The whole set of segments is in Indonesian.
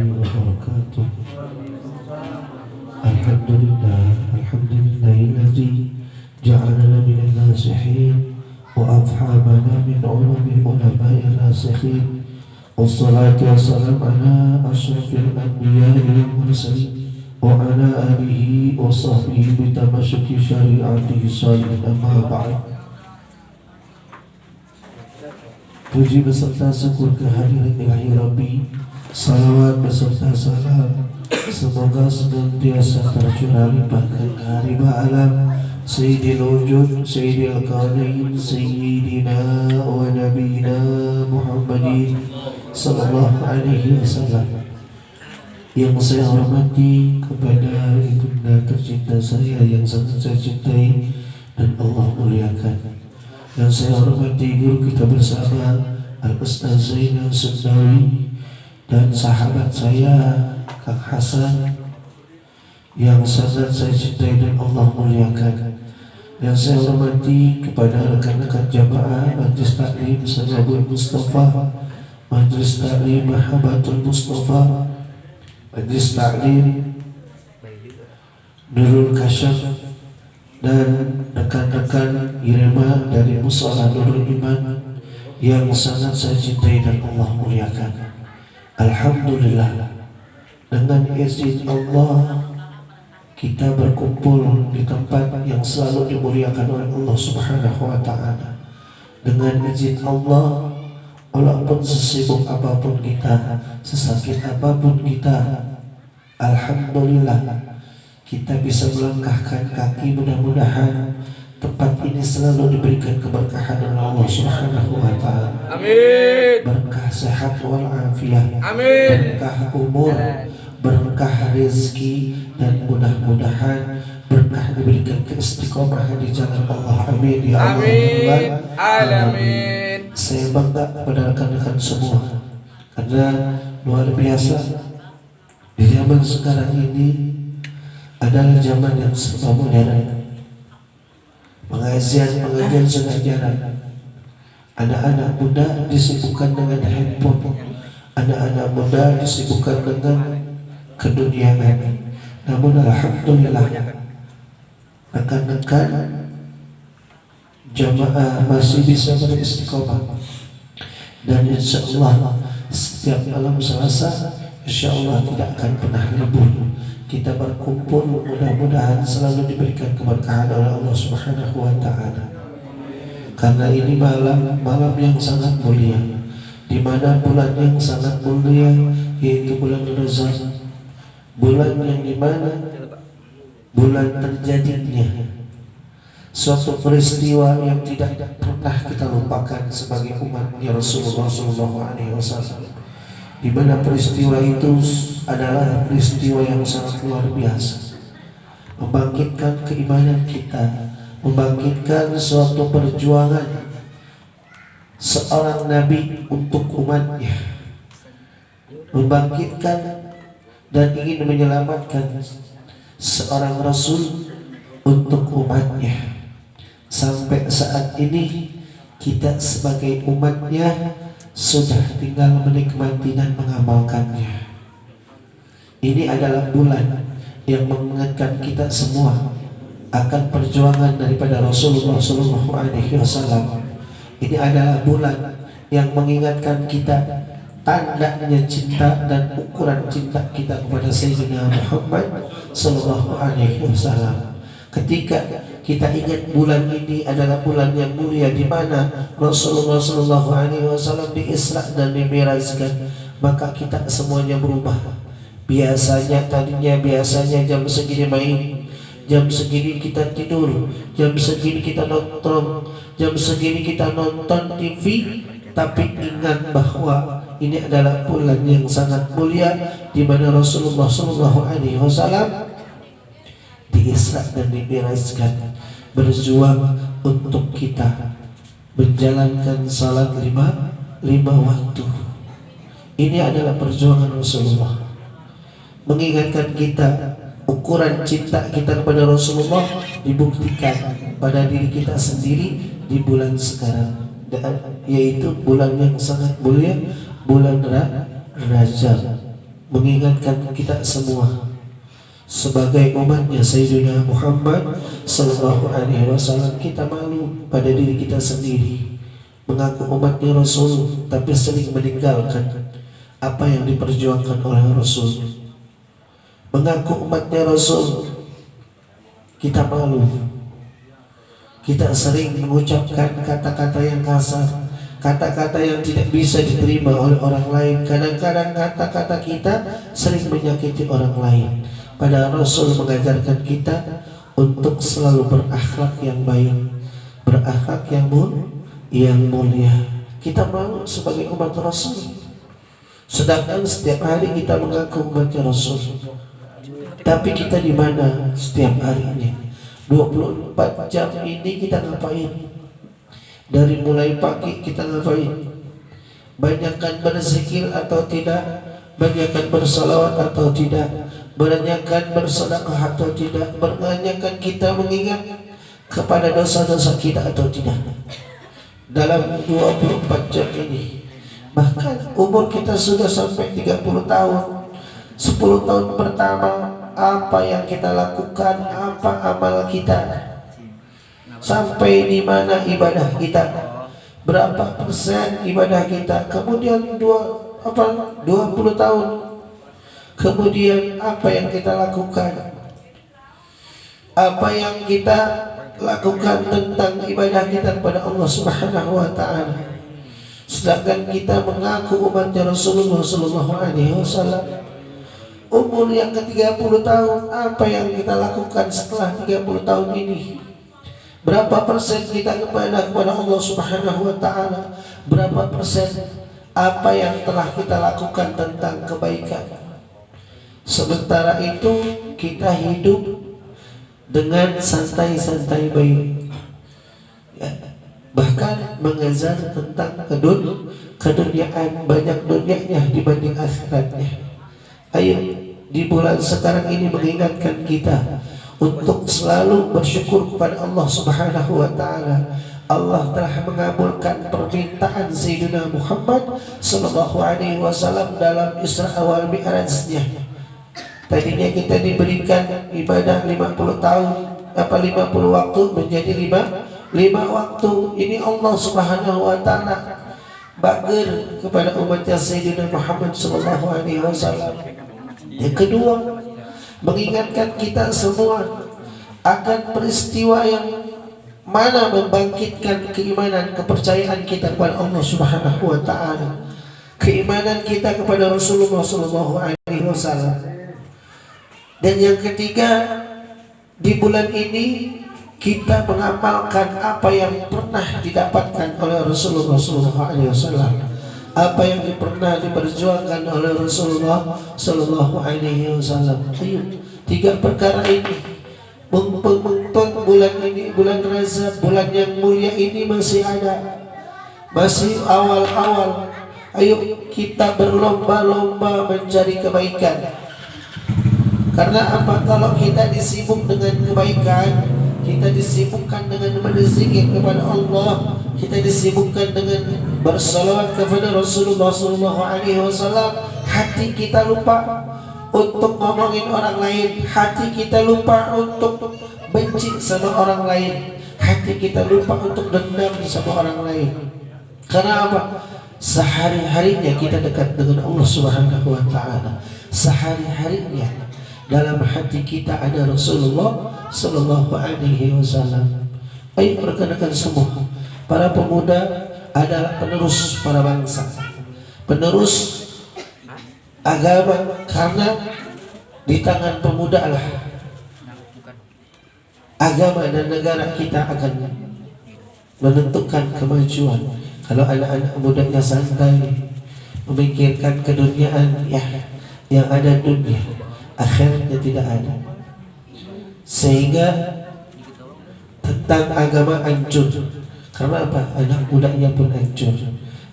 wabarakatuh. Alhamdulillahilladzi ja'alana minal nasihin wa afhamana min ulumi ulama'ir rasikhin. Wassalatu wassalamu ala asyrafil anbiya'i wal mursalin wa ala alihi wa sahbihi bitamassuki syari'atihi salihin, amma ba'd. Puji beserta syukur kehadiran ilahi Rabbi, salawat beserta salam semoga senantiasa tercurah limpahkan ke haribah alam Sayyidil wujud, Sayyidil kaunain, Sayyidina wa Nabiyina Muhammadin sallallahu alaihi wasallam. Yang saya hormati kepada ibunda tercinta saya yang sangat saya cintai dan Allah muliakan. Yang saya hormati guru kita bersama Al-Ustaz Zainal Sundawi dan sahabat saya Kang Hasan yang sangat saya cintai dan Allah muliakan. Yang saya hormati kepada rekan-rekan jamaah Majlis Taklim Sanabul Mustafa, Majlis Taklim Mahabbatul Mustafa, Majlis Taklim Nurul Kasyaf, dan rekan-rekan Irema dari Musala Nurul Iman yang sangat saya cintai dan Allah muliakan. Alhamdulillah, dengan izin Allah kita berkumpul di tempat yang selalu dimuliakan oleh Allah Subhanahu wa ta'ala. Dengan izin Allah, walaupun sesibuk apapun kita, sesakit apapun kita, alhamdulillah kita bisa melangkahkan kaki. Mudah-mudahan tempat ini selalu diberikan keberkahan oleh Allah Subhanahu wa ta'ala. Amin. Berkah sehat wal afiat. Amin. Berkah umur, berkah rezeki, dan mudah-mudahan berkah diberikan keistiqomahan di jalan Allah. Amin ya Allah. Amin. Alamin. Saya bangga kepada rekan-rekan semua karena luar biasa di zaman sekarang ini adalah zaman yang serba modern. Pengajian sudah jarang. Anak-anak muda disibukkan dengan handphone. Anak-anak muda disibukkan dengan keduniaan. Namun alhamdulillah, rekan-rekan jamaah masih bisa beristiqomah. Dan insya Allah setiap malam Selasa insya Allah tidak akan pernah libur. Kita berkumpul, mudah-mudahan selalu diberikan keberkahan oleh Allah Subhanahu wa ta'ala. Karena ini malam yang sangat mulia, di mana bulan yang sangat mulia yaitu bulan Ramadan, bulan yang dimana bulan terjadinya suatu peristiwa yang tidak pernah kita lupakan sebagai umatnya Rasulullah SAW. Di mana peristiwa itu adalah peristiwa yang sangat luar biasa, membangkitkan keimanan kita, membangkitkan suatu perjuangan seorang nabi untuk umatnya, membangkitkan dan ingin menyelamatkan seorang rasul untuk umatnya. Sampai saat ini kita sebagai umatnya sudah tinggal menikmati dan mengamalkannya. Ini adalah bulan yang mengingatkan kita semua akan perjuangan daripada Rasulullah SAW. Ini adalah bulan yang mengingatkan kita tandanya cinta dan ukuran cinta kita kepada Sayyidina Muhammad SAW. Ketika kita ingat bulan ini adalah bulan yang mulia di mana Rasulullah SAW diisra dan dimi'rajkan, maka kita semuanya berubah. Tadinya biasanya jam segini main, jam segini kita tidur, jam segini kita nonton, jam segini kita nonton TV. Tapi ingat bahwa ini adalah bulan yang sangat mulia di mana Rasulullah SAW diisra dan dimi'rajkan, berjuang untuk kita menjalankan salat lima waktu. Ini adalah perjuangan Rasulullah, mengingatkan kita ukuran cinta kita kepada Rasulullah dibuktikan pada diri kita sendiri di bulan sekarang, yaitu bulan yang sangat mulia, bulan Rajab. mengingatkan kita semua sebagai umatnya Sayyidina Muhammad Sallallahu Alaihi Wasallam. Kita malu pada diri kita sendiri, mengaku umatnya Rasul tapi sering meninggalkan apa yang diperjuangkan oleh Rasul. Mengaku umatnya Rasul, kita malu. Kita sering mengucapkan kata-kata yang kasar, kata-kata yang tidak bisa diterima oleh orang lain. Kadang-kadang kata-kata kita sering menyakiti orang lain. Padahal Rasul mengajarkan kita untuk selalu berakhlak yang baik, berakhlak yang mulia. Kita malu sebagai umat Rasul, sedangkan setiap hari kita mengaku umatnya Rasul. Tapi kita di mana setiap harinya? 24 jam ini kita ngapain? Dari mulai pagi kita ngapain? Banyakkan berzikir atau tidak? Banyakkan bersalawat atau tidak? Banyakkan bersedekah atau tidak? Banyakkan kita mengingat kepada dosa-dosa kita atau tidak? Dalam 24 jam ini, bahkan umur kita sudah sampai 30 tahun. 10 tahun pertama, apa yang kita lakukan, apa amal kita, sampai di mana ibadah kita, berapa persen ibadah kita. Kemudian 20 tahun kemudian apa yang kita lakukan, apa yang kita lakukan tentang ibadah kita kepada Allah Subhanahu wa Ta'ala. Sedangkan kita mengaku umatnya Rasulullah Sallallahu Alaihi Wasallam. Umur yang ke-30 tahun, apa yang kita lakukan setelah 30 tahun ini? Berapa persen kita kepada Allah Subhanahu wa Ta'ala? Berapa persen apa yang telah kita lakukan tentang kebaikan? Sementara itu kita hidup dengan santai-santai baik, ya, bahkan mengejar tentang keduniaan, banyak dunianya dibanding akhiratnya. Ayo di bulan sekarang ini mengingatkan kita untuk selalu bersyukur kepada Allah Subhanahu wa Ta'ala. Allah telah mengabulkan permintaan Sayyidina Muhammad Sallallahu Alaihi Wasallam dalam Isra wal Mi'rajnya. Tadinya kita diberikan ibadah 50 tahun, 50 waktu menjadi 5 waktu. Ini Allah Subhanahu wa Ta'ala bager kepada umatnya Sayyidina Muhammad Sallallahu Alaihi Wasallam. Yang kedua, mengingatkan kita semua akan peristiwa yang mana membangkitkan keimanan, kepercayaan kita kepada Allah Subhanahu wa Ta'ala, keimanan kita kepada Rasulullah Sallallahu Alaihi Wasallam. Dan yang ketiga, di bulan ini kita mengamalkan apa yang pernah didapatkan oleh Rasulullah Sallallahu Alaihi Wasallam, apa yang pernah diperjuangkan oleh Rasulullah Sallallahu Alaihi Wasallam. Ayo, 3 perkara ini, mumpung bulan ini, bulan Rajab, bulan yang mulia ini masih ada, masih awal-awal. Ayo kita berlomba-lomba mencari kebaikan. Karena apa? Kalau kita disibuk dengan kebaikan, kita disibukkan dengan berzikir kepada Allah, kita disibukkan dengan bersalawat kepada Rasulullah Sallallahu Alaihi Wasallam, hati kita lupa untuk ngomongin orang lain, hati kita lupa untuk benci sama orang lain, hati kita lupa untuk dendam sama orang lain. Karena apa? Sehari-harinya kita dekat dengan Allah Subhanahu wa Ta'ala. Sehari-harinya dalam hati kita ada Rasulullah Sallallahu Alaihi Wasallam. Ayo rekan-rekan semua, para pemuda adalah penerus para bangsa, penerus agama, karena di tangan pemuda lah agama dan negara kita akan menentukan kemajuan. Kalau anak-anak mudanya santai memikirkan keduniaan, ya yang ada dunia, akhirnya tidak ada, sehingga tentang agama hancur. Karena apa? Anak mudanya pun hancur.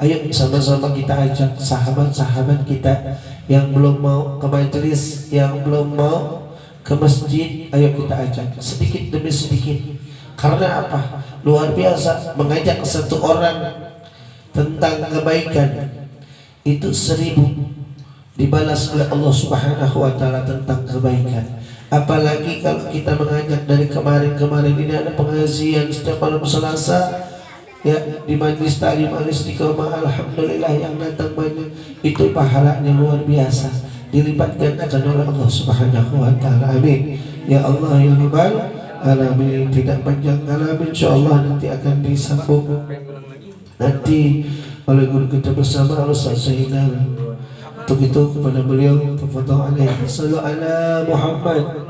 Ayo sama-sama kita ajak sahabat-sahabat kita yang belum mau ke majelis, yang belum mau ke masjid, ayo kita ajak sedikit demi sedikit. Karena apa? Luar biasa, mengajak satu orang tentang kebaikan itu 1000 dibalas oleh Allah Subhanahu wa taala tentang kebaikan. Apalagi kalau kita mengajak dari kemarin-kemarin ini ada pengajian setiap malam Selasa ya di majlis ta'lim al-istiqamah, alhamdulillah yang datang banyak, itu pahalanya luar biasa, dilipat gandakan oleh Allah Subhanahu wa taala. Amin ya Allah ya rabbal alamin. Tidak panjang kalam, insyaallah nanti akan disambung nanti oleh guru kita bersama Al-Ustaz Zainal. Untuk itu kepada beliau tafadhal alaihi sallu ala Muhammad